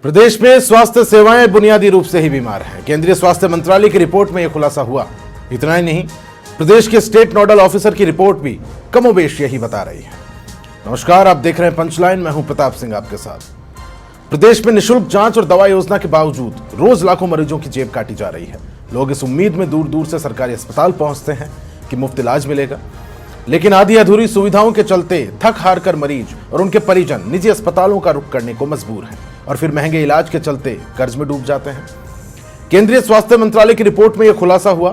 प्रदेश में स्वास्थ्य सेवाएं बुनियादी रूप से ही बीमार हैं। केंद्रीय स्वास्थ्य मंत्रालय की रिपोर्ट में यह खुलासा हुआ। इतना ही नहीं, प्रदेश के स्टेट नोडल ऑफिसर की रिपोर्ट भी कमोबेश यही बता रही है। नमस्कार, आप देख रहे हैं पंचलाइन। मैं हूं प्रताप सिंह आपके साथ। प्रदेश में निःशुल्क जांच और दवा योजना के बावजूद रोज लाखों मरीजों की जेब काटी जा रही है। लोग इस उम्मीद में दूर दूर से सरकारी अस्पताल पहुंचते हैं कि मुफ्त इलाज मिलेगा, लेकिन आधी अधूरी सुविधाओं के चलते थक हार कर मरीज और उनके परिजन निजी अस्पतालों का रुख करने को मजबूर हैं और फिर महंगे इलाज के चलते कर्ज में डूब जाते हैं। केंद्रीय स्वास्थ्य मंत्रालय की रिपोर्ट में यह खुलासा हुआ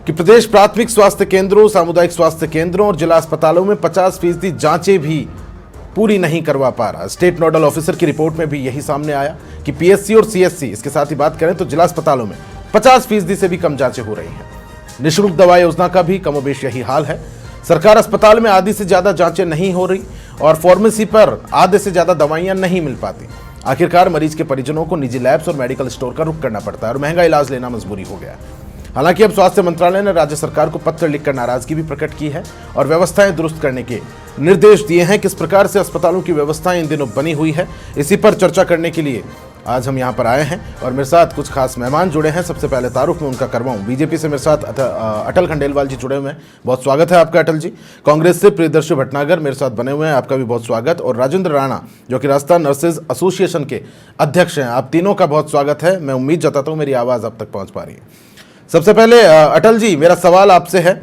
कि प्रदेश प्राथमिक स्वास्थ्य केंद्रों, सामुदायिक स्वास्थ्य केंद्रों और जिला अस्पतालों में 50% जांचें भी पूरी नहीं करवा पा रहा। स्टेट नोडल ऑफिसर की रिपोर्ट में भी यही सामने आया कि पीएससी और सीएससी, इसके साथ ही बात करें तो जिला अस्पतालों में 50% से भी कम जांचें हो रही हैं। निःशुल्क दवा योजना का भी कमोबेश यही हाल है। सरकार अस्पताल में आधी से ज्यादा जांचें नहीं हो रही और फार्मेसी पर आधे से ज्यादा दवाइयां नहीं मिल पाती। आखिरकार मरीज के परिजनों को निजी लैब्स और मेडिकल स्टोर का रुख करना पड़ता है और महंगा इलाज लेना मजबूरी हो गया है। हालांकि अब स्वास्थ्य मंत्रालय ने राज्य सरकार को पत्र लिखकर नाराजगी भी प्रकट की है और व्यवस्थाएं दुरुस्त करने के निर्देश दिए हैं। किस प्रकार से अस्पतालों की व्यवस्थाएं इन दिनों बनी हुई है, इसी पर चर्चा करने के लिए आज हम यहाँ पर आए हैं और मेरे साथ कुछ खास मेहमान जुड़े हैं। सबसे पहले तारुफ में उनका करवाऊं। बीजेपी से मेरे साथ अटल खंडेलवाल जी जुड़े हुए हैं, बहुत स्वागत है आपका अटल जी। कांग्रेस से प्रियदर्शी भटनागर मेरे साथ बने हुए हैं, आपका भी बहुत स्वागत। और राजेंद्र राणा जो कि राजस्थान नर्सेज एसोसिएशन के अध्यक्ष हैं, आप तीनों का बहुत स्वागत है। मैं उम्मीद जताता हूँ मेरी आवाज़ आप तक पहुँच पा रही है। सबसे पहले अटल जी, मेरा सवाल आपसे है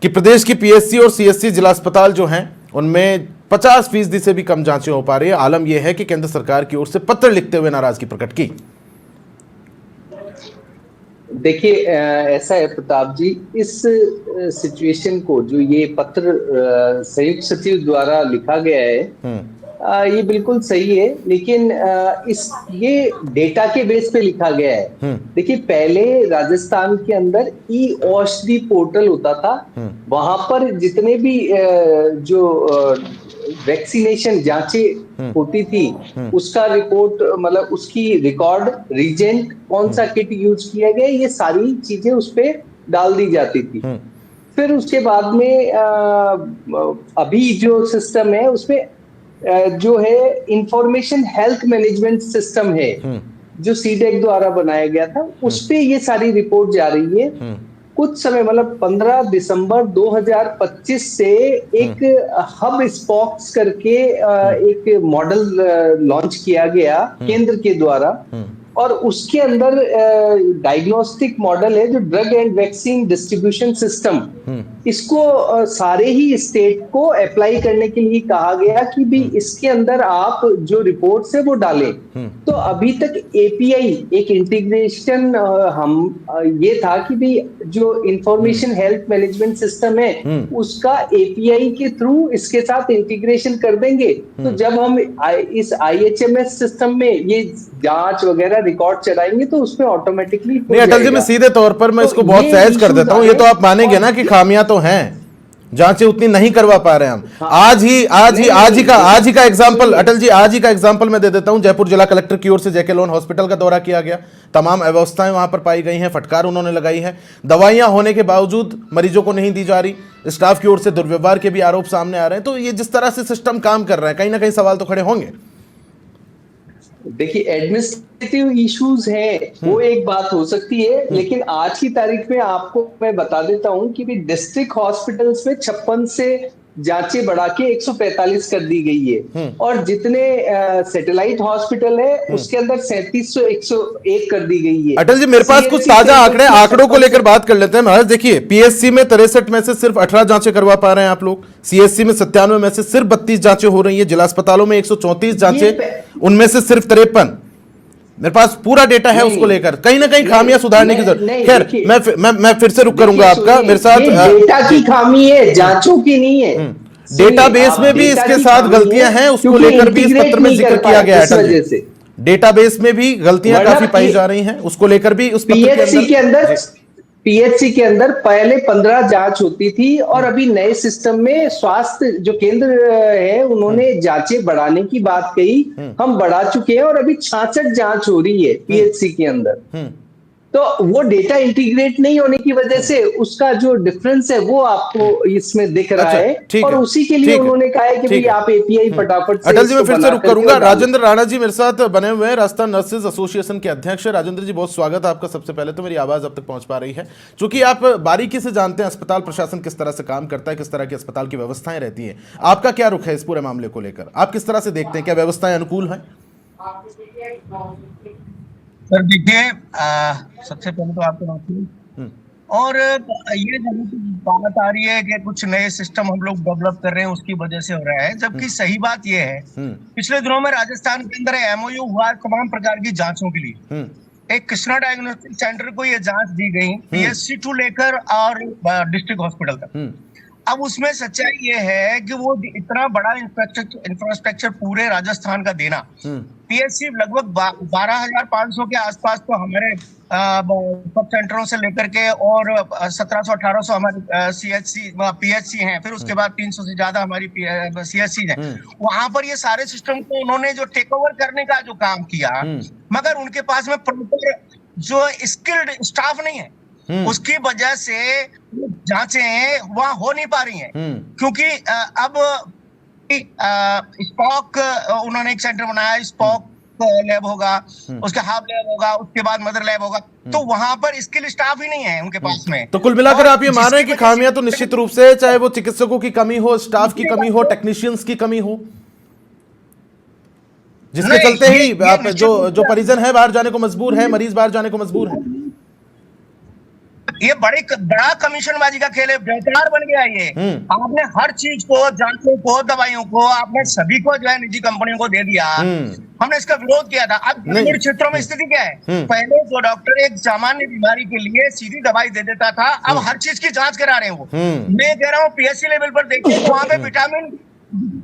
कि प्रदेश की पीएससी और सीएससी जिला अस्पताल जो हैं उनमें 50% से भी कम जांचें हो पा रही है। आलम यह है कि केंद्र सरकार की ओर से पत्र लिखते हुए नाराजगी प्रकट की। देखिए, ऐसा है प्रताप जी, इस सिचुएशन को जो ये पत्र संयुक्त सचिव द्वारा लिखा गया है ये बिल्कुल सही है, लेकिन ये डेटा के बेस पे लिखा गया है। देखिए, पहले राजस्थान के अंदर ई औषधि पोर्टल होता था, वहां पर जितने भी जो वैक्सीनेशन जांचें होती थी उसका रिपोर्ट, मतलब उसकी रिकॉर्ड, रीजेंट, कौन सा किट यूज किया गया, ये सारी चीजें उस पर डाल दी जाती थी। फिर उसके बाद में अभी जो सिस्टम है उसमें जो है इंफॉर्मेशन हेल्थ मैनेजमेंट सिस्टम है जो सीडेक द्वारा बनाया गया था, उस पे ये सारी रिपोर्ट जा रही है। कुछ समय, मतलब 15 दिसंबर 2025 से एक हब स्पॉक्स करके एक मॉडल लॉन्च किया गया केंद्र के द्वारा, और उसके अंदर डायग्नोस्टिक मॉडल है जो drug and vaccine distribution system, इसको सारे ही स्टेट को अप्लाई करने के लिए कहा गया कि भी इसके अंदर आप जो रिपोर्ट्स है वो डालें। तो अभी तक एपीआई एक इंटीग्रेशन ये था कि भी जो इंफॉर्मेशन हेल्थ मैनेजमेंट सिस्टम है उसका एपीआई के थ्रू इसके साथ इंटीग्रेशन कर देंगे, तो जब हम इस आईएचएमएस सिस्टम में ये जांच वगैरह रिकॉर्ड चलाएंगे तो उसमें ऑटोमेटिकली नहीं। अटल जी, मैं सीधे तौर पर मैं इसको बहुत सहज कर देता हूँ। ये तो आप मानेंगे ना कि खामियां तो हैं, जांचें उतनी नहीं करवा पा रहे हैं हम। आज ही का एग्जांपल अटल जी, आज ही का एग्जांपल मैं दे देता हूं। जयपुर जिला कलेक्टर की ओर से जेके लोन हॉस्पिटल का दौरा किया गया, तमाम अव्यवस्थाएं वहां पर पाई गई हैं, फटकार उन्होंने लगाई है। दवाइयां होने के बावजूद मरीजों को नहीं दी जा रही, स्टाफ की ओर से दुर्व्यवहार के भी आरोप सामने आ रहे हैं। तो ये जिस तरह से सिस्टम काम कर रहा है, कहीं ना कहीं सवाल तो खड़े होंगे। देखिए, एडमिनिस्ट्रेटिव इश्यूज हैं, वो एक बात हो सकती है, लेकिन आज की तारीख में आपको मैं बता देता हूं कि भी डिस्ट्रिक्ट हॉस्पिटल्स में 56 से जांचें बढ़ा के 145 कर दी गई है, और जितने सैटेलाइट हॉस्पिटल है उसके अंदर 3700 101 कर दी गई है। अटल जी, मेरे पास कुछ ताजा आंकड़ों को लेकर बात कर लेते हैं। महाराज देखिए, पीएससी में 63 में से सिर्फ 18 जांचें करवा पा रहे हैं आप लोग, सीएससी में 97 में से सिर्फ 32 जांचें हो रही है, जिला अस्पतालों में 134 जांचें, उनमें से सिर्फ 53। मेरे पास पूरा डेटा है उसको लेकर। कहीं ना कहीं खामियां सुधारने की जरूरत। खैर, मैं फिर से रुक करूंगा आपका। मेरे साथ डेटा की खामी है, जांचों की नहीं है। डेटाबेस में भी इसके साथ गलतियां हैं, उसको लेकर भी इस पत्र में जिक्र किया गया है। डेटाबेस में भी गलतियां काफी पाई जा रही हैं, उसको लेकर भी उस पीएचसी के अंदर पहले 15 जांच होती थी, और अभी नए सिस्टम में स्वास्थ्य जो केंद्र है उन्होंने जांचें बढ़ाने की बात कही, हम बढ़ा चुके हैं और अभी 66 जांच हो रही है पीएचसी के अंदर। तो वो डेटा इंटीग्रेट नहीं होने की वजह से उसका जो डिफरेंस है वो आपको इसमें दिख रहा अच्छा, है, ठीक और है, उसी के लिए ठीक है, उन्होंने कहा है कि भाई ठीक है। आप एपीआई फटाफट से अटल जी, मैं इसको फिर से बना रुक करके करूंगा। और डाल राजेंद्र राणा जी मेरे साथ बने हुए हैं, राजस्थान नर्सेज एसोसिएशन के अध्यक्ष। राजेंद्र जी, बहुत स्वागत है आपका। सबसे पहले तो मेरी आवाज अब तक पहुंच पा रही है? क्योंकि आप बारीकी से जानते हैं अस्पताल प्रशासन किस तरह से काम करता है, किस तरह की अस्पताल की व्यवस्थाएं रहती हैं। आपका क्या रुख है इस पूरे मामले को लेकर? आप किस तरह से देखते हैं, क्या व्यवस्थाएं अनुकूल हैं? सर देखिए, सबसे पहले तो आपको नमस्ते। और ये जब बात आ रही है कि कुछ नए सिस्टम हम लोग डेवलप कर रहे हैं उसकी वजह से हो रहा है, जबकि सही बात ये है पिछले दिनों में राजस्थान के अंदर एमओयू हुआ तमाम प्रकार की जांचों के लिए। एक कृष्णा डायग्नोस्टिक सेंटर को ये जांच दी गई पीएससी टू लेकर और डिस्ट्रिक्ट हॉस्पिटल तक। अब उसमें सच्चाई ये है कि वो इतना बड़ा इंफ्रास्ट्रक्चर पूरे राजस्थान का देना, पीएससी लगभग 12,500 के आसपास तो हमारे सब सेंटरों से लेकर के और 1700-1800 हमारे सीएचसी पीएचसी हैं, फिर उसके बाद 300 से ज्यादा हमारी सीएचसी हैं। वहां पर ये सारे सिस्टम को उन्होंने जो टेक ओवर करने का जो काम किया, मगर उनके पास में प्रॉपर जो स्किल्ड स्टाफ नहीं है, उसकी वजह से जांचें वहां हो नहीं पा रही हैं। क्योंकि अब स्पॉक उन्होंने एक सेंटर बनाया, स्पॉक लैब होगा, उसके हाफ लैब होगा, उसके बाद मदर लैब होगा, तो वहां पर स्किल स्टाफ ही नहीं है उनके पास में। तो कुल मिलाकर आप ये मान रहे हैं कि खामियां तो निश्चित रूप से, चाहे वो चिकित्सकों की कमी हो, स्टाफ की कमी हो, टेक्नीशियंस की कमी हो, जिसके चलते ही आप जो परिजन है बाहर जाने को मजबूर है, मरीज बाहर जाने को मजबूर है। ये बड़ा कमीशनबाजी का खेल है, बेकार बन गया ये। आपने हर चीज को, जांचों को, दवाइयों को आपने सभी को जो है निजी कंपनियों को दे दिया। हमने इसका विरोध किया था। अब ग्रामीण क्षेत्रों में स्थिति क्या है? पहले जो डॉक्टर एक सामान्य बीमारी के लिए सीधी दवाई दे देता था, अब हर चीज की जांच करा रहे हैं वो। मैं कह रहा हूँ पीएससी लेवल पर देखिए तो वहां पे विटामिन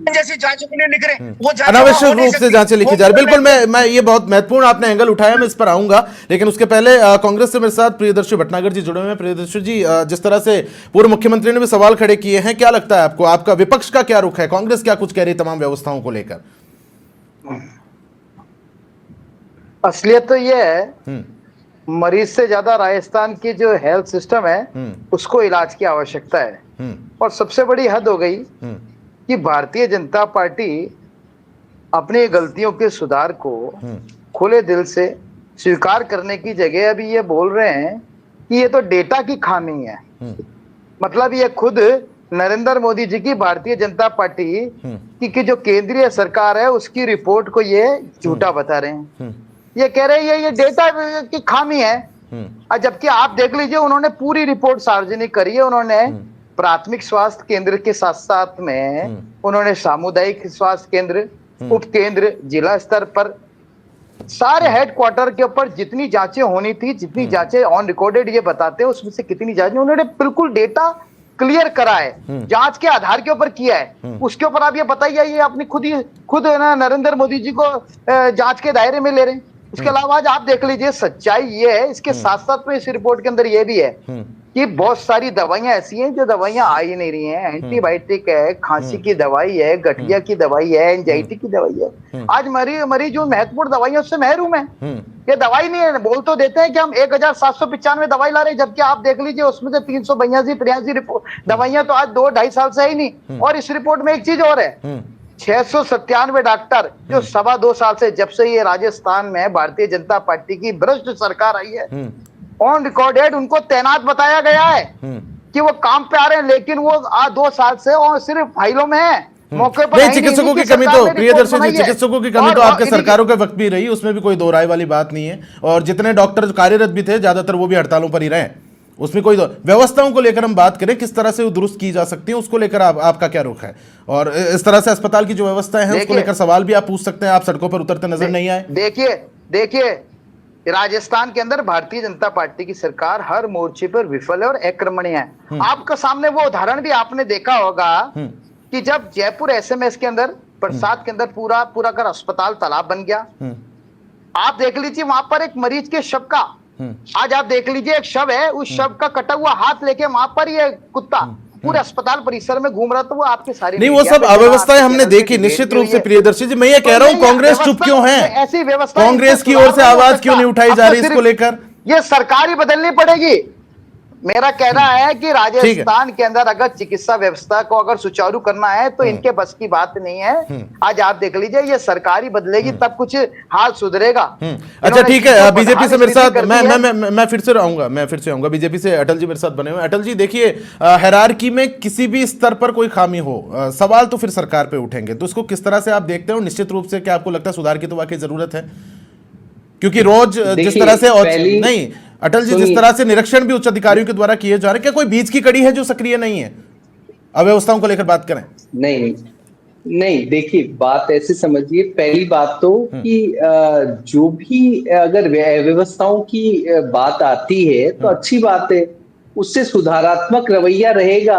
जैसी जांचों के लिए लिख रहे हैं, वो अनावश्यक रूप से जांचें लिखी जा रही। बिल्कुल, मैं ये बहुत महत्वपूर्ण आपने एंगल उठाया, मैं इस पर आऊंगा, लेकिन उसके पहले कांग्रेस से मेरे साथ प्रियदर्शी भटनागर जी जुड़े हुए हैं। प्रियदर्शी जी, जिस तरह से पूर्व मुख्यमंत्री ने भी सवाल खड़े किए हैं, क्या लगता है आपको, आपका विपक्ष का क्या रुख है, कांग्रेस क्या कुछ कह रही तमाम व्यवस्थाओं को लेकर? असलियत तो ये है, मरीज से ज्यादा राजस्थान की जो हेल्थ सिस्टम है उसको इलाज की आवश्यकता है। और सबसे बड़ी हद हो गई कि भारतीय जनता पार्टी अपनी गलतियों के सुधार को खुले दिल से स्वीकार करने की जगह अभी ये बोल रहे हैं कि ये तो डेटा की खामी है। मतलब ये खुद नरेंद्र मोदी जी की भारतीय जनता पार्टी की जो केंद्रीय सरकार है उसकी रिपोर्ट को ये झूठा बता रहे हैं। ये कह रहे हैं ये डेटा की खामी है, जबकि आप देख लीजिए उन्होंने पूरी रिपोर्ट सार्वजनिक करी है। उन्होंने प्राथमिक स्वास्थ्य केंद्र के साथ साथ में उन्होंने सामुदायिक स्वास्थ्य केंद्र, उप केंद्र, जिला स्तर पर सारे हेडक्वार्टर के ऊपर जितनी जांचें होनी थी, जितनी जांचें ऑन रिकॉर्डेड ये बताते हैं उसमें से कितनी जांचें उन्होंने बिल्कुल डेटा क्लियर करा है, जांच के आधार के ऊपर किया है। उसके ऊपर आप ये बताइए, ये अपनी खुद ना नरेंद्र मोदी जी को जांच के दायरे में ले रहे हैं। उसके अलावा आज आप देख लीजिए सच्चाई ये है, इसके साथ साथ में इस रिपोर्ट के अंदर ये भी है कि बहुत सारी दवाइयां ऐसी हैं जो दवाइयां आ ही नहीं रही हैं। एंटीबायोटिक है, खांसी की दवाई है, गठिया की दवाई है, एंजाइटी की दवाई है। आज मरीज जो महत्वपूर्ण दवाइयां उससे महरूम है। ये दवाई नहीं है, बोल तो देते हैं कि हम 1795 दवाई ला रहे हैं, जबकि आप देख लीजिए उसमें से 382-83 दवाइयां तो आज 2-2.5 साल से ही नहीं। और इस रिपोर्ट में एक चीज और है, 697 डॉक्टर जो 2.25 साल से, जब से ये राजस्थान में भारतीय जनता पार्टी की भ्रष्ट सरकार आई है, ऑन रिकॉर्डेड उनको तैनात बताया गया है कि वो काम पे आ रहे हैं, लेकिन वो 2 साल से और सिर्फ फाइलों में है, मौके पर नहीं। चिकित्सकों की कमी तो प्रियदर्शी जी, चिकित्सकों की कमी तो आपके सरकारों के वक्त भी रही, उसमें भी कोई दो राय वाली बात नहीं है। और जितने डॉक्टर कार्यरत भी थे ज्यादातर वो भी हड़तालों पर ही रहे, उसमें कोई व्यवस्थाओं को लेकर हम बात करें, किस तरह से वो दुरुस्त की जा सकती है, उसको लेकर आपका क्या रुख है? और इस तरह से अस्पताल की जो व्यवस्थाएं हैं उसको लेकर सवाल भी आप पूछ सकते हैं, आप सड़कों पर उतरते नजर नहीं आए। देखिए राजस्थान के अंदर भारतीय जनता पार्टी की सरकार हर मोर्चे पर विफल है और अक्रमणीय है। आपके सामने वो उदाहरण भी आपने देखा होगा कि जब जयपुर एसएमएस के अंदर बरसात के अंदर पूरा कर अस्पताल तालाब बन गया। आप देख लीजिए वहां पर एक मरीज के शव का, आज आप देख लीजिए एक शव है, उस शव का कटा हुआ हाथ लेके वहां पर ये कुत्ता पूरे अस्पताल परिसर में घूम रहा, तो वो आपके सारे नहीं, वो सब अव्यवस्थाएं हमने देखी निश्चित रूप से। प्रियदर्शी जी, मैं ये कह रहा हूं कांग्रेस चुप क्यों है? ऐसी व्यवस्था कांग्रेस की ओर से आवाज क्यों नहीं उठाई जा रही इसको लेकर? ये सरकार ही बदलनी पड़ेगी। मेरा कहना है कि राजस्थान के अंदर अगर चिकित्सा व्यवस्था को अगर सुचारू करना है तो इनके बस की बात नहीं है। आज आप देख लीजिए, ये सरकार ही बदलेगी तब कुछ हाल सुधरेगा। अच्छा ठीक है, बीजेपी से मेरे साथ मैं फिर से आऊंगा बीजेपी से अटल जी मेरे साथ बने हुए। अटल जी देखिए, हायरार्की में किसी भी स्तर पर कोई खामी हो, सवाल तो फिर सरकार पे उठेंगे, तो उसको किस तरह से आप देखते हो? निश्चित रूप से क्या आपको लगता है सुधार की तो वाकई जरूरत है? क्योंकि रोज जिस तरह से नहीं अटल जी, जिस तरह से निरीक्षण भी उच्च अधिकारियों के द्वारा किए जा रहे हैं, क्या कोई बीच की कड़ी है जो सक्रिय नहीं है? अव्यवस्थाओं को लेकर बात करें। नहीं, देखिए बात ऐसे समझिए, पहली बात तो कि जो भी अगर व्यवस्थाओं की बात आती है तो अच्छी बात है, उससे सुधारात्मक रवैया रहेगा।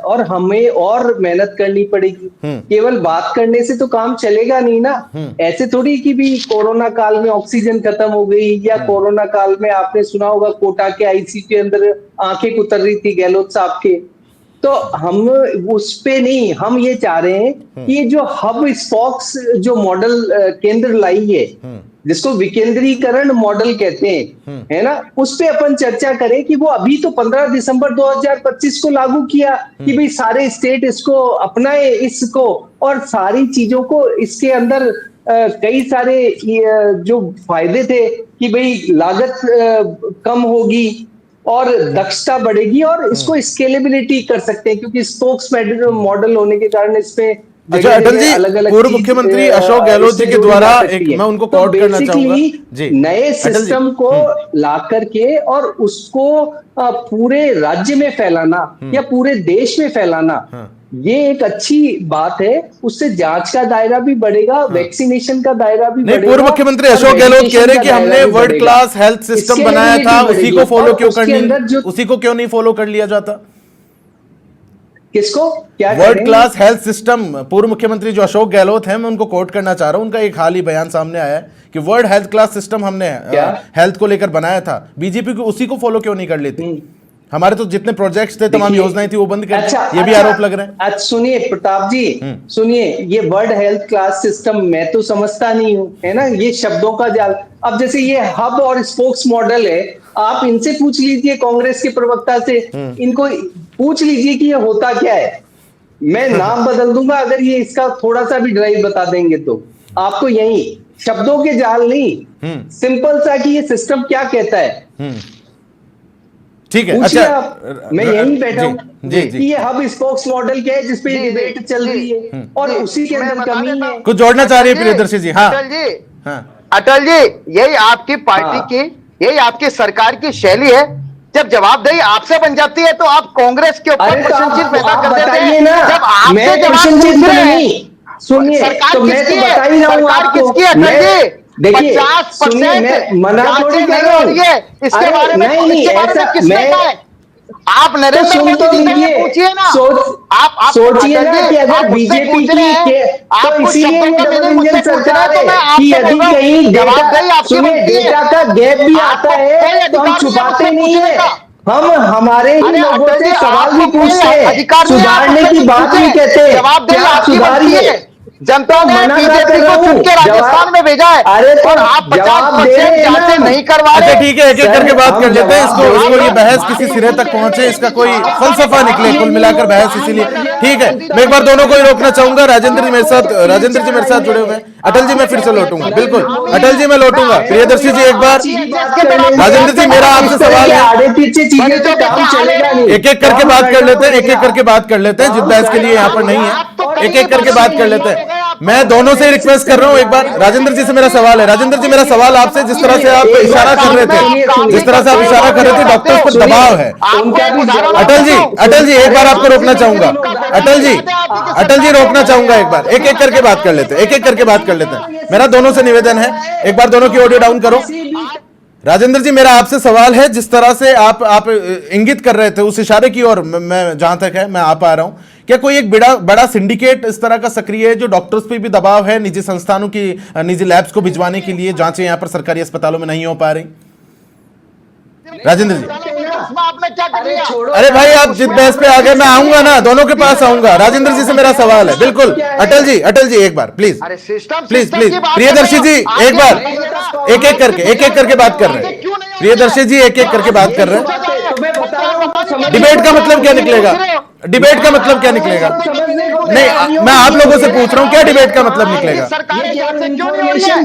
और हमें और मेहनत करनी पड़ेगी। केवल बात करने से तो काम चलेगा नहीं ना। ऐसे थोड़ी कि भी कोरोना काल में ऑक्सीजन खत्म हो गई, या कोरोना काल में आपने सुना होगा कोटा के आईसीयू के अंदर आंखें कुतर रही थी गहलोत साहब के। तो हम उस पे नहीं, हम ये चाह रहे हैं कि ये जो हब स्पॉक्स जो मॉडल केंद्र लाई है, जिसको विकेंद्रीकरण मॉडल कहते हैं, है ना, उस पे अपन चर्चा करें कि वो अभी तो 15 दिसंबर 2025 को लागू किया कि भाई सारे स्टेट इसको अपनाए इसको, और सारी चीजों को इसके अंदर कई सारे जो फायदे थे कि भाई लागत कम होगी और दक्षता बढ़ेगी, और इसको स्केलेबिलिटी कर सकते हैं क्योंकि स्पोक्स मॉडल होने के कारण इसमें। अच्छा अटल जी, पूर्व मुख्यमंत्री अशोक गहलोत जी के द्वारा मैं उनको कोट करना चाहूंगा जी, नए सिस्टम को ला करके और उसको पूरे राज्य में फैलाना या पूरे देश में फैलाना, ये एक अच्छी बात है। उससे जांच का दायरा भी बढ़ेगा, वैक्सीनेशन का दायरा भी बढ़ेगा। पूर्व मुख्यमंत्री अशोक गहलोत कह रहे हैं कि हमने वर्ल्ड क्लास हेल्थ सिस्टम बनाया था, उसी को फॉलो क्यों उसी को क्यों नहीं फॉलो कर लिया जाता? किसको क्या? World class health system. पूर्व मुख्यमंत्री जो अशोक गहलोत हैं, मैं उनको कोट करना चाह रहा हूं, उनका एक हाल ही बयान सामने आया है कि वर्ल्ड हेल्थ क्लास सिस्टम हमने हेल्थ को लेकर बनाया था, बीजेपी को उसी को फॉलो क्यों नहीं कर लेती? हमारे तो जितने प्रोजेक्ट्स थे, तमाम योजनाएं थी, वो बंद कर दी। ये भी आरोप लग रहे हैं। अच्छा सुनिए प्रताप जी, सुनिए, ये वर्ल्ड हेल्थ क्लास सिस्टम मैं तो समझता नहीं हूं, है ना, ये शब्दों का जाल। अब जैसे ये हब और स्पोक्स मॉडल है, आप इनसे पूछ लीजिए, कांग्रेस के प्रवक्ता से, इनको पूछ लीजिए कि ये होता क्या है। मैं नाम बदल दूंगा अगर ये इसका थोड़ा सा भी ड्राइव बता देंगे तो। आपको यही शब्दों के जाल नहीं, सिंपल सा कि ये सिस्टम क्या कहता है, ठीक है। अच्छा मैं यही बैठा हूं कि ये हब स्पोक्स मॉडल क्या है जिसपे डिबेट चल रही है, और उसी के अंदर कमी है। कुछ जोड़ना चाह रही है प्रियदर्शी जी? हाँ अटल जी, यही आपकी पार्टी की, यही आपकी सरकार की शैली है। जब जवाबदेही आपसे बन जाती है तो आप कांग्रेस के ऊपर प्रशंसित पैदा कर देते हैं। जब आपसे जवाब सुनिए, तो मैं तो बता ही रहा हूं आपको। देखिए 50% मैं मना थोड़ी कर रहा हूं, इसके बारे में किसने कहा है? आप नरेंद्र मोदी जी से पूछिए ना। आप सोचिए ना कि अगर बीजेपी की तो इसीलिए डबल इंजन सरकार है कि यदि कहीं डेटा का गैप भी आता है तो हम छुपाते नहीं है, हम हमारे ही लोगों से सवाल भी पूछते हैं, सुधारने की बात भी कहते हैं। क्या सुधारिए? जनता ने बीजेपी को चुन के राजस्थान में भेजा है, और आप 50% जांचें नहीं करवा रहे। ठीक है, एक एक करके बात कर लेते हैं। इसको ये बहस किसी सिरे तक पहुंचे, इसका कोई फलसफा निकले, कुल मिलाकर बहस इसीलिए ठीक है। मैं एक बार दोनों को ही रोकना चाहूंगा। राजेंद्र जी मेरे साथ जुड़े हुए हैं। अटल जी मैं फिर से लौटूंगा, बिल्कुल अटल जी मैं लौटूंगा। प्रियदर्शी जी एक बार, राजेंद्र जी मेरा आपसे सवाल है, एक एक करके बात कर लेते हैं, जिस बहस के लिए यहाँ पर नहीं है, एक एक करके बात कर लेते हैं। मैं दोनों से रिक्वेस्ट कर रहा हूं, एक बार राजेंद्र जी से मेरा सवाल है। राजेंद्र जी मेरा सवाल आपसे, जिस तरह से आप इशारा कर रहे थे, डॉक्टर्स पर दबाव है। अटल जी एक बार आपको रोकना चाहूंगा। अटल जी रोकना चाहूंगा एक बार, एक एक करके बात कर लेते हैं, मेरा दोनों से निवेदन है, एक बार दोनों की ऑडियो डाउन करो। राजेंद्र जी मेरा आपसे सवाल है, जिस तरह से आप इंगित कर रहे थे उस इशारे की ओर, मैं जहां तक है मैं आ पा रहा हूं, क्या कोई एक बड़ा सिंडिकेट इस तरह का सक्रिय है जो डॉक्टर्स पे भी दबाव है, निजी संस्थानों की निजी लैब्स को भिजवाने के लिए जांचें यहां पर सरकारी अस्पतालों में नहीं हो पा रही? राजेंद्र जी आपने क्या कर लिया? अरे भाई आप जिस बहस पे आ गए, मैं आऊंगा ना, दोनों के पास आऊंगा। राजेंद्र जी से मेरा सवाल है, बिल्कुल। अटल जी एक बार प्लीज प्लीज प्रियदर्शी जी एक बार, एक एक करके बात कर रहे हैं। प्रियदर्शी जी एक एक करके बात कर रहे हैं। तुम्हें बता रहा हूं, समझ डिबेट का मतलब क्या निकलेगा? डिबेट का मतलब क्या निकलेगा? नहीं, मैं आप लोगों से पूछ रहा हूं, क्या डिबेट का मतलब निकलेगा?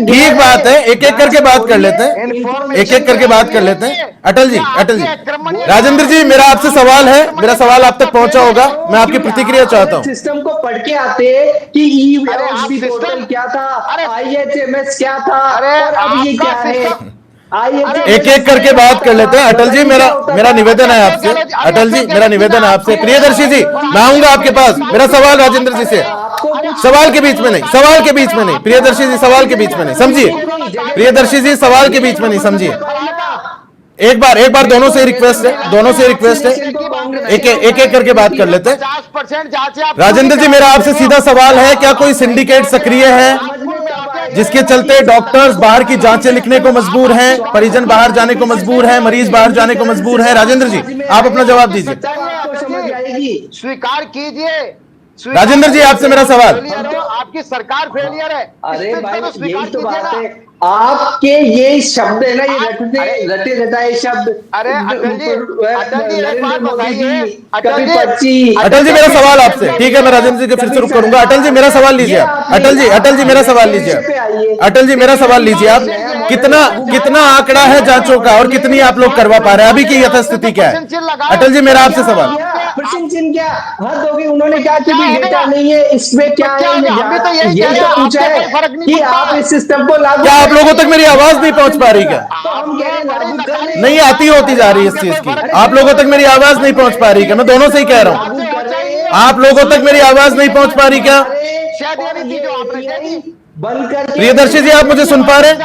ठीक बात है, एक एक करके बात कर लेते हैं, एक एक करके बात कर लेते हैं। अटल जी, राजेंद्र जी, मेरा आपसे सवाल है, मेरा सवाल आप तक पहुंचा होगा, मैं आपकी प्रतिक्रिया चाहता हूं। सिस्टम को पढ़ के आते कि ई पोर्टल क्या था, IHMS क्या था, और अब ये क्या है। एक एक करके बात कर लेते हैं। अटल जी, मेरा निवेदन है आपसे, अटल जी मेरा निवेदन है आपसे। प्रियदर्शी जी, मैं आऊंगा आपके पास, मेरा सवाल राजेंद्र जी से, सवाल के बीच में नहीं, सवाल के बीच में नहीं, प्रियदर्शी जी सवाल के बीच में नहीं, समझिए प्रियदर्शी जी, सवाल के बीच में नहीं, समझिए। एक बार दोनों से रिक्वेस्ट है, दोनों से रिक्वेस्ट है, एक एक करके बात कर लेते हैं। 50% राजेंद्र जी, मेरा आपसे सीधा सवाल है, क्या कोई सिंडिकेट सक्रिय है जिसके चलते डॉक्टर्स बाहर की जांचें लिखने को मजबूर हैं, परिजन बाहर जाने को मजबूर हैं, मरीज बाहर जाने को मजबूर हैं? राजेंद्र जी, आप अपना जवाब दीजिए। समझ आएगी। स्वीकार कीजिए। राजेंद्र जी, आपसे मेरा सवाल। आपकी सरकार फेलियर है। अरे भाई, यही तो बात है, आपके ये शब्द है ना, ये रटे रटाए शब्द। अरे अटल जी, एक बात बताइए, अटल जी मेरा सवाल आपसे, ठीक है, मैं राजेंद्र जी के फिर से रुक करूंगा। अटल जी मेरा सवाल लीजिए आप, अटल जी मेरा सवाल लीजिए, अटल जी मेरा सवाल लीजिए आप। कितना आंकड़ा है जांचों का और कितनी आप लोग करवा पा रहे हैं? अभी की यथास्थिति क्या है? अटल जी मेरा आपसे सवाल। प्रश्न चिन्ह क्या हद होगी? उन्होंने कहा कि डेटा नहीं है, इसमें क्या है, ये तो पूछा है कि आप इस सिस्टम को लागू, क्या आप लोगों तक मेरी आवाज नहीं पहुंच पा रही? क्या तो हम कह रहे हैं लागू कर रहे हैं। नहीं आती होती जा रही है इस चीज की? आप लोगों तक मेरी आवाज नहीं पहुंच पा रही क्या? मैं दोनों से ही कह रहा हूं, आप लोगों तक मेरी आवाज नहीं पहुंच पा रही क्या? बंद कर। प्रियदर्शी जी, आप मुझे सुन पा रहे हैं?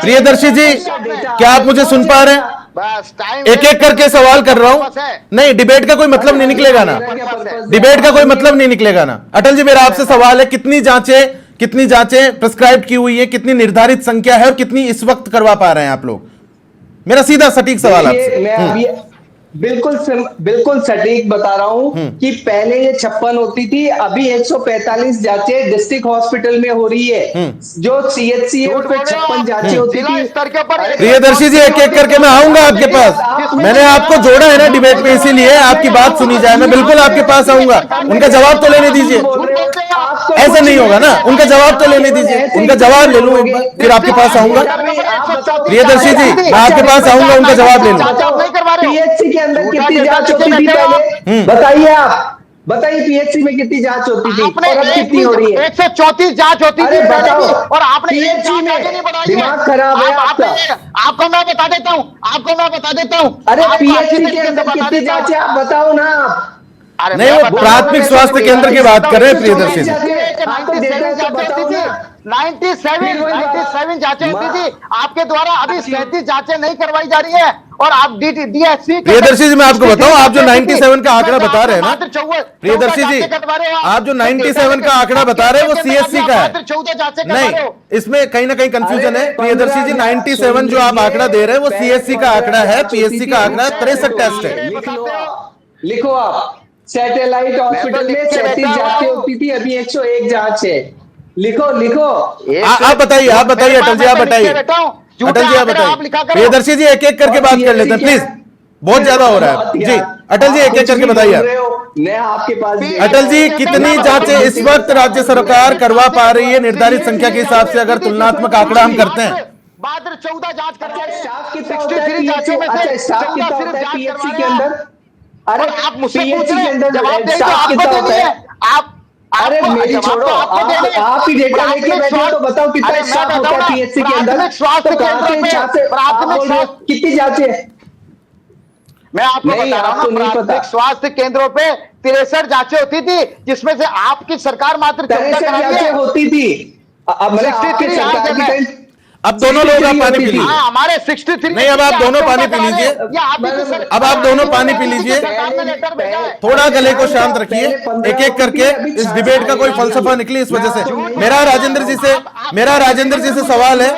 प्रियदर्शी जी, क्या आप मुझे सुन पा रहे हैं? एक एक करके सवाल कर रहा हूं। नहीं, डिबेट का कोई मतलब नहीं निकलेगा ना, डिबेट का कोई मतलब नहीं निकलेगा ना। अटल जी, मेरा आपसे सवाल है, कितनी जांचें प्रिस्क्राइब की हुई है, कितनी निर्धारित संख्या है और कितनी इस वक्त करवा पा रहे हैं आप लोग? मेरा सीधा सटीक सवाल आपसे। मैं अभी बिल्कुल सटीक बता रहा हूं कि पहले ये 56 होती थी, अभी 145 जांचें डिस्ट्रिक्ट हॉस्पिटल में हो रही है। जो CHC है उस पे 56 जांचें होती थी। प्रियदर्शी जी, एक एक करके मैं आऊंगा आपके पास, मैंने आपको जोड़ा है ना डिबेट में, इसीलिए आपकी बात सुनी जाए, मैं बिल्कुल आपके पास आऊंगा। उनका जवाब तो लेने दीजिए। ऐसे नहीं होगा ना, उनका जवाब तो लेने दीजिए, उनका जवाब ले लूं एक बार, फिर आपके पास आऊंगा। प्रियदर्शी जी, मैं आपके पास आऊंगा, उनका जवाब ले लूं। PHC के अंदर कितनी जांच होती थी पहले? बताइए, आप बताइए, PHC में कितनी जांच होती थी और अब कितनी हो रही है? 134 जांच होती थी बताओ, और आपने PHC में दिमाग खराब है आपका। आपको मैं बता देता हूं, अरे PHC के अंदर कितनी जांच है, आप बताओ ना। नहीं, वो प्राथमिक स्वास्थ्य केंद्र की बात कर रहे हैं प्रियदर्शी जी। 97 जांचें होती थी आपके द्वारा, अभी 37 जांचें नहीं करवाई जा रही है। और आप DSC प्रियदर्शी जी, मैं आपको बताऊं, आप जो 97 का आंकड़ा बता रहे हैं ना, प्रियदर्शी जी, आप जो 97 का आंकड़ा बता रहे हैं वो CHC का है। नहीं, इसमें कहीं ना कहीं कंफ्यूजन है प्रियदर्शी जी। 97 जो आप आंकड़ा दे रहे हैं वो CHC का आंकड़ा है, PHC का आंकड़ा 63 टेस्ट है। लिखो आप, सैटेलाइट हॉस्पिटल में 37 जांचें होती थी, अभी 101 जांच है। लिखो आप बताइए अटल जी, आप बताइए, अटल जी आप बताइए। प्रियदर्शी जी, एक एक करके बात कर लेते हैं प्लीज, बहुत ज्यादा हो रहा है जी। अटल जी, एक एक करके बताइए। मैं आपके पास अटल जी, कितनी जांचें इस वक्त राज्य सरकार करवा पा रही है निर्धारित संख्या के हिसाब से, अगर तुलनात्मक आंकड़ा हम करते हैं? 14 जांच करवाए, स्टाफ कितना होता है PHC के अंदर? अरे आप मुझसे पूछ PHC रहे के अंदर जवाब दें तो स्टाफ आपको कितना देनी होता है। है? आप अरे मेरी छोड़ो, आप ही डेटा लेके बैठे हो, तो बताओ कितना स्टाफ होता है PHC के अंदर? स्वास्थ्य केंद्र कितनी जांचें? मैं आपको बता रहा हूँ, प्राथमिक स्वास्थ्य केंद्रों पे 63 जांचें होती थी, जिसमें से आपकी सरकार मात्र 14 जांचें होती थी। अब अब दोनों लोग आप पानी पी लीजिए। हमारे 63 नहीं, अब आप दोनों पानी पी लीजिए, अब आप दोनों पानी पी लीजिए, थोड़ा गले को शांत रखिए। एक एक करके इस डिबेट का कोई फलसफा निकले इस वजह से। मेरा राजेंद्र जी से सवाल है,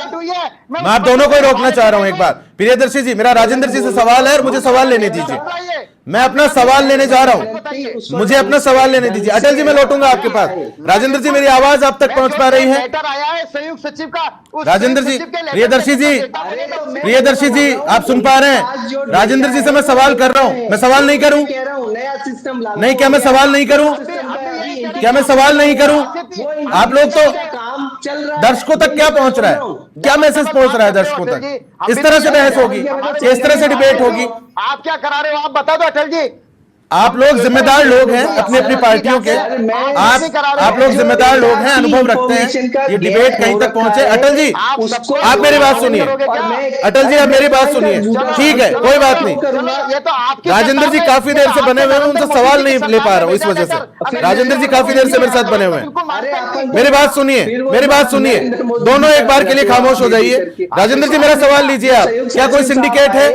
मैं आप दोनों को ही रोकना चाह रहा हूं एक बार। प्रियदर्शी जी, मेरा राजेंद्र जी से सवाल है और मुझे सवाल लेने दीजिए। मैं अपना सवाल लेने जा रहा हूं, मुझे अपना सवाल लेने दीजिए। अटल जी, मैं लौटूंगा आपके पास। राजेंद्र जी, मेरी आवाज आप तक पहुंच पा रही है? लेटर आया है संयुक्त सचिव का, राजेंद्र जी, प्रियदर्शी जी, प्रियदर्शी जी, आप सुन पा रहे हैं? राजेंद्र जी से मैं सवाल कर रहा हूं, मैं सवाल नहीं करूं? नया सिस्टम नहीं, क्या मैं सवाल नहीं करूं? क्या मैं सवाल नहीं करूं? आप लोग तो काम चल रहा है, दर्शकों तक क्या पहुंच रहा है? क्या मैसेज पहुंच रहा है दर्शकों तक? इस तरह से बहस होगी, इस तरह से डिबेट होगी? आप क्या करा रहे हो, आप बता दो अटल जी। आप लोग जिम्मेदार लोग हैं अपनी अपनी पार्टियों के, आप लोग जिम्मेदार लोग हैं, अनुभव रखते हैं। ये डिबेट कहीं तक पहुंचे? अटल जी, आप मेरी बात सुनिए। अटल जी, आप मेरी बात सुनिए। ठीक है, कोई बात नहीं। ये तो आपके राजेंद्र जी काफी देर से बने हुए हैं, उनसे सवाल नहीं ले पा रहा हूं इस वजह से। राजेंद्र जी काफी देर से मेरे साथ बने हुए हैं। मेरी बात सुनिए, मेरी बात सुनिए। दोनों एक बार के लिए खामोश हो जाइए। राजेंद्र जी, मेरा सवाल लीजिए आप। क्या कोई सिंडिकेट है?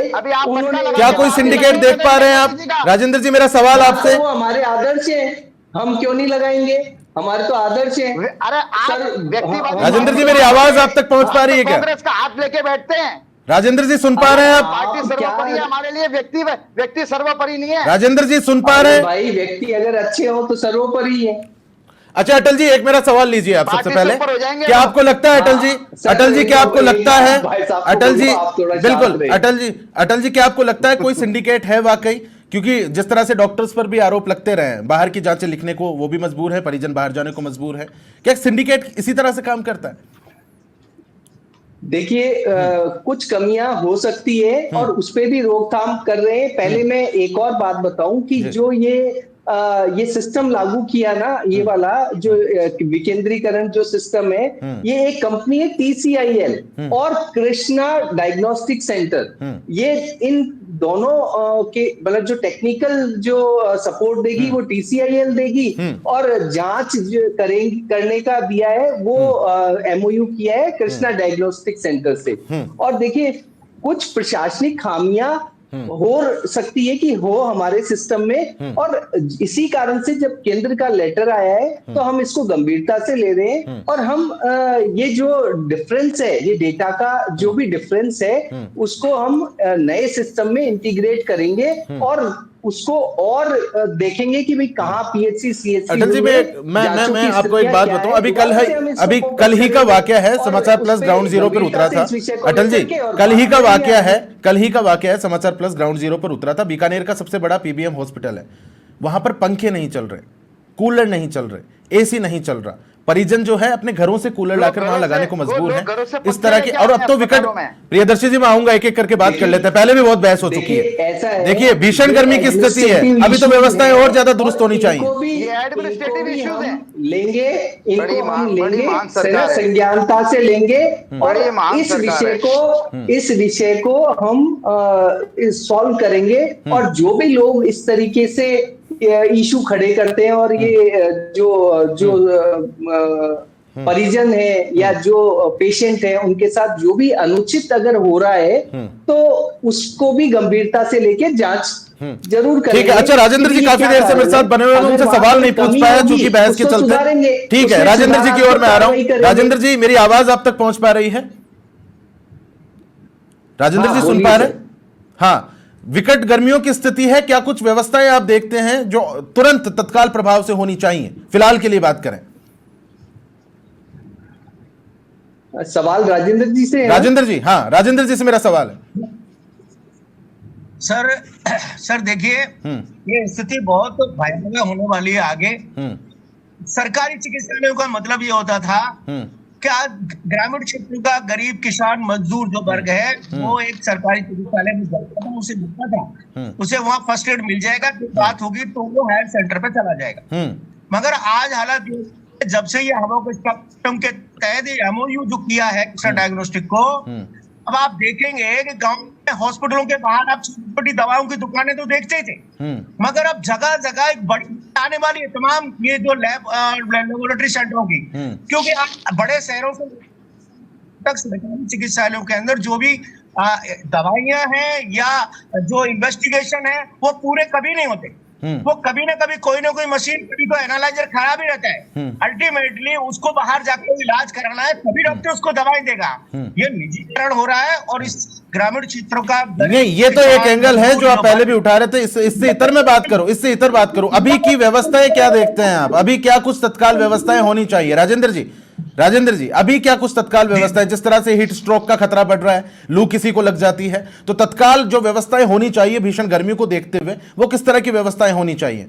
क्या कोई सिंडिकेट देख पा रहे हैं आप? राजेंद्र जी, मेरा सवाल आपसे। वो हमारे आदर्श है, हम क्यों नहीं लगाएंगे? हमारे तो आदर्श है। अरे आप व्यक्तिवादी, राजेंद्र जी, मेरी आवाज आप तक पहुंच पा रही है क्या? कांग्रेस का हाथ लेके बैठते हैं। राजेंद्र जी, सुन पा रहे हैं आप? पार्टी सर्वोपरि है हमारे लिए, व्यक्ति सर्वोपरि नहीं है। राजेंद्र जी, सुन पा रहे हैं? भाई, व्यक्ति अगर अच्छे हो तो सर्वोपरि है। अच्छा अटल जी, एक मेरा सवाल लीजिए आप सबसे पहले। क्या आपको लगता है अटल जी, अटल जी, क्या आपको लगता है? अटल जी, बिल्कुल अटल जी, क्या आपको लगता है कोई सिंडिकेट है वाकई? क्योंकि जिस तरह से डॉक्टर्स पर भी आरोप लगते रहे हैं, बाहर की जांचें लिखने को वो भी मजबूर है, परिजन बाहर जाने को मजबूर है, क्या सिंडिकेट इसी तरह से काम करता है? देखिए, कुछ कमियां हो सकती है और उस पे भी रोकथाम कर रहे हैं। पहले मैं एक और बात बताऊं कि जो ये सिस्टम लागू किया ना, ये वाला जो विकेंद्रीकरण जो सिस्टम है, ये एक कंपनी है TCIL और कृष्णा डायग्नोस्टिक सेंटर। ये इन दोनों के मतलब जो टेक्निकल जो सपोर्ट देगी वो TCIL देगी, और जांच जो करने का दिया है वो MOU किया है कृष्णा डायग्नोस्टिक सेंटर से। और देखिए, कुछ प्रशासनिक खामियां हो सकती है कि हो हमारे सिस्टम में, और इसी कारण से जब केंद्र का लेटर आया है तो हम इसको गंभीरता से ले रहे हैं। और हम ये जो डिफरेंस है, ये डेटा का जो भी डिफरेंस है, उसको हम नए सिस्टम में इंटीग्रेट करेंगे और उसको और देखेंगे कि भाई कहाँ PHC CHC। अटल जी, मैं आपको एक बात बताऊं, अभी कल ही का वाकया है, समाचार प्लस ग्राउंड जीरो पर उतरा था। अटल जी, कल ही का वाकया है, समाचार प्लस ग्राउंड जीरो पर उतरा था। बीकानेर का सबसे बड़ा PBM हॉस्पिटल है, वहां पर पंखे नहीं चल रहे, कूलर नहीं चल रहे, AC नहीं चल रहा। परिजन जो है अपने घरों से कूलर लाकर वहां लगाने को मजबूर है। इस तरह की, और अब तो विकट, प्रियदर्शी जी मैं आऊंगा, एक एक करके बात कर लेते हैं, पहले भी बहुत बहस हो चुकी है। देखिए, भीषण गर्मी की स्थिति है, अभी तो व्यवस्थाएं और ज्यादा दुरुस्त होनी चाहिए। एडमिनिस्ट्रेटिव इश्यूज हैं, लेंगे इनको, हम लेंगे, संज्ञानता से लेंगे, और इस विषय को हम सॉल्व करेंगे। और जो भी लोग इस तरीके से इशू खड़े करते हैं, और ये जो परिजन है या जो पेशेंट है, उनके साथ जो भी अनुचित अगर हो रहा है तो उसको भी गंभीरता से लेके जांच जरूर करेंगे। ठीक है। अच्छा, राजेंद्र जी काफी देर से मेरे साथ बने हुए हैं, उनसे सवाल नहीं पूछ पाया चूंकि बहस के चलते। ठीक है, राजेंद्र जी की ओर मैं आ रहा हूं। राजेंद्र जी, मेरी आवाज आप तक पहुंच पा रही है? राजेंद्र जी, सुन पा रहे? हाँ, विकट गर्मियों की स्थिति है, क्या कुछ व्यवस्थाएं आप देखते हैं जो तुरंत तत्काल प्रभाव से होनी चाहिए? फिलहाल के लिए बात करें। सवाल राजेंद्र जी से है? राजेंद्र जी, हाँ, राजेंद्र जी से मेरा सवाल है। सर देखिए, ये स्थिति बहुत भयानक होने वाली है आगे। सरकारी चिकित्सालयों का मतलब ये होता था क्या ग्रामीण क्षेत्र का गरीब किसान मजदूर जो वर्ग है वो एक सरकारी चिकित्सालय में जाता था, उसे दिखता था, उसे वहां फर्स्ट एड मिल जाएगा, तो बात होगी तो वो हेल्थ सेंटर पे चला जाएगा। मगर आज हालात जब से ये हवा को सिस्टम के तहत MOU जो किया है कृष्णा डायग्नोस्टिक को, अब आप देखेंगे कि गांव में हॉस्पिटलों के बाहर आप छोटी दवाओं की दुकानें तो देखते ही थे, मगर अब जगह जगह एक बड़ी आने वाली है तमाम ये जो लेबोरेटरी सेंटरों की, क्योंकि आप बड़े शहरों से तक सरकारी चिकित्सालयों के अंदर जो भी दवाइयां हैं या जो इन्वेस्टिगेशन है वो पूरे कभी नहीं होते। वो कभी ना कभी कोई ना कोई मशीन, कभी कोई एनालाइजर खराब ही रहता है। अल्टीमेटली उसको बाहर जाकर इलाज कराना है, तभी डॉक्टर उसको दवाई देगा। ये निजीकरण हो रहा है और इस ग्रामीण क्षेत्रों का नहीं, ये तो एक एंगल है जो आप पहले भी उठा रहे थे। इससे इतर में बात करो, इससे इतर बात करो। अभी की व्यवस्थाएं क्या देखते हैं आप? अभी क्या कुछ तत्काल व्यवस्थाएं होनी चाहिए? राजेंद्र जी, अभी क्या कुछ तत्काल व्यवस्थाएं, जिस तरह से हीट स्ट्रोक का खतरा बढ़ रहा है, लू किसी को लग जाती है, तो तत्काल जो व्यवस्थाएं होनी चाहिए भीषण गर्मी को देखते हुए, वो किस तरह की व्यवस्थाएं होनी चाहिए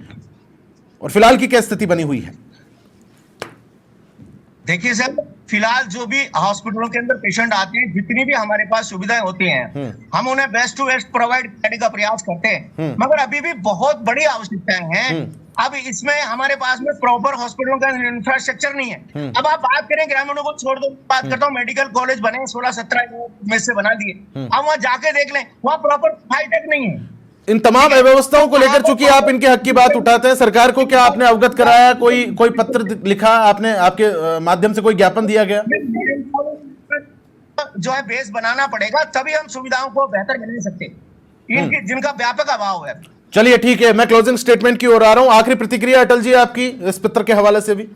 और फिलहाल की क्या स्थिति बनी हुई है? देखिए सर, फिलहाल जो भी हॉस्पिटलों के अंदर पेशेंट आते हैं, जितनी भी हमारे पास सुविधाएं होती हैं, हम उन्हें बेस्ट टू बेस्ट प्रोवाइड करने का प्रयास करते हैं, मगर अभी भी बहुत बड़ी आवश्यकताएं हैं। अब इसमें हमारे पास में प्रॉपर हॉस्पिटलों का इंफ्रास्ट्रक्चर नहीं है। अब आप बात करें ग्रामीणों को छोड़ दो, बात करता हूँ मेडिकल कॉलेज बने 16-17 में से बना दिए, अब वहां जाके देख लें, वहां प्रॉपर हाईटेक नहीं है। इन तमाम अव्यवस्थाओं को लेकर चूंकि आप इनके हक की बात उठाते हैं, सरकार को क्या आपने अवगत कराया? कोई पत्र लिखा आपने? आपके माध्यम से कोई ज्ञापन दिया गया? जो है बेस बनाना पड़ेगा, तभी हम सुविधाओं को बेहतर बना सकते, इनकी जिनका व्यापक अभाव है। चलिए ठीक है, मैं क्लोजिंग स्टेटमेंट की ओर आ रहा हूं। आखिरी प्रतिक्रिया अटल जी आपकी इस पत्र के हवाले से भी।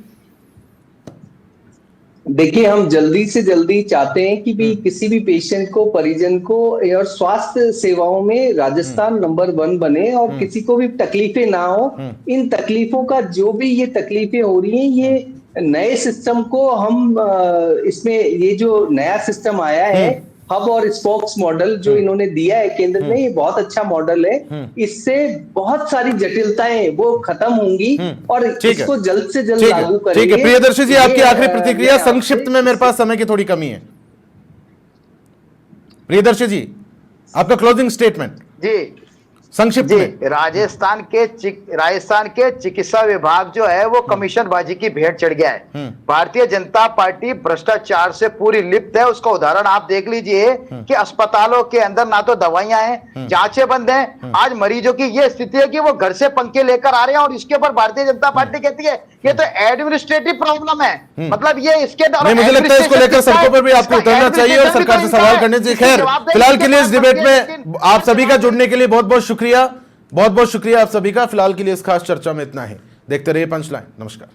देखिए, हम जल्दी से जल्दी चाहते हैं कि भी किसी भी पेशेंट को, परिजन को और स्वास्थ्य सेवाओं में राजस्थान नंबर 1 बने और किसी को भी तकलीफें ना हो। इन तकलीफों का जो भी ये तकलीफें हो रही हैं, ये नए सिस्टम को हम इसमें ये जो नया सिस्टम आया है हब और स्पोक्स मॉडल जो इन्होंने दिया है केंद्र ने, ये बहुत अच्छा मॉडल है। इससे बहुत सारी जटिलताएं वो खत्म होंगी और इसको जल्द से जल्द लागू करेंगे। ठीक है प्रियदर्शी जी, आपकी आखिरी प्रतिक्रिया संक्षिप्त में, मेरे पास समय की थोड़ी कमी है। प्रियदर्शी जी, आपका क्लोजिंग स्टेटमेंट जी संक्षिप्त में। राजस्थान के चिकित्सा विभाग जो है वो कमीशनबाजी की भेंट चढ़ गया है। भारतीय जनता पार्टी भ्रष्टाचार से पूरी लिप्त है। उसका उदाहरण आप देख लीजिए कि अस्पतालों के अंदर ना तो दवाइयां हैं, जांचें बंद हैं। आज मरीजों की ये स्थिति है कि वो घर से पंखे लेकर आ रहे हैं और इसके ऊपर भारतीय जनता पार्टी कहती है ये तो एडमिनिस्ट्रेटिव प्रॉब्लम है। मतलब ये इसके द्वारा मुझे लगता है इसको लेकर सड़कों पर भी आपको उतरना चाहिए और सरकार से सवाल करने चाहिए। खैर, फिलहाल के लिए इस डिबेट में आप सभी का जुड़ने के लिए बहुत बहुत शुक्रिया। बहुत बहुत शुक्रिया आप सभी का। फिलहाल के लिए इस खास चर्चा में इतना ही। देखते रहिए पंचलाइन। नमस्कार।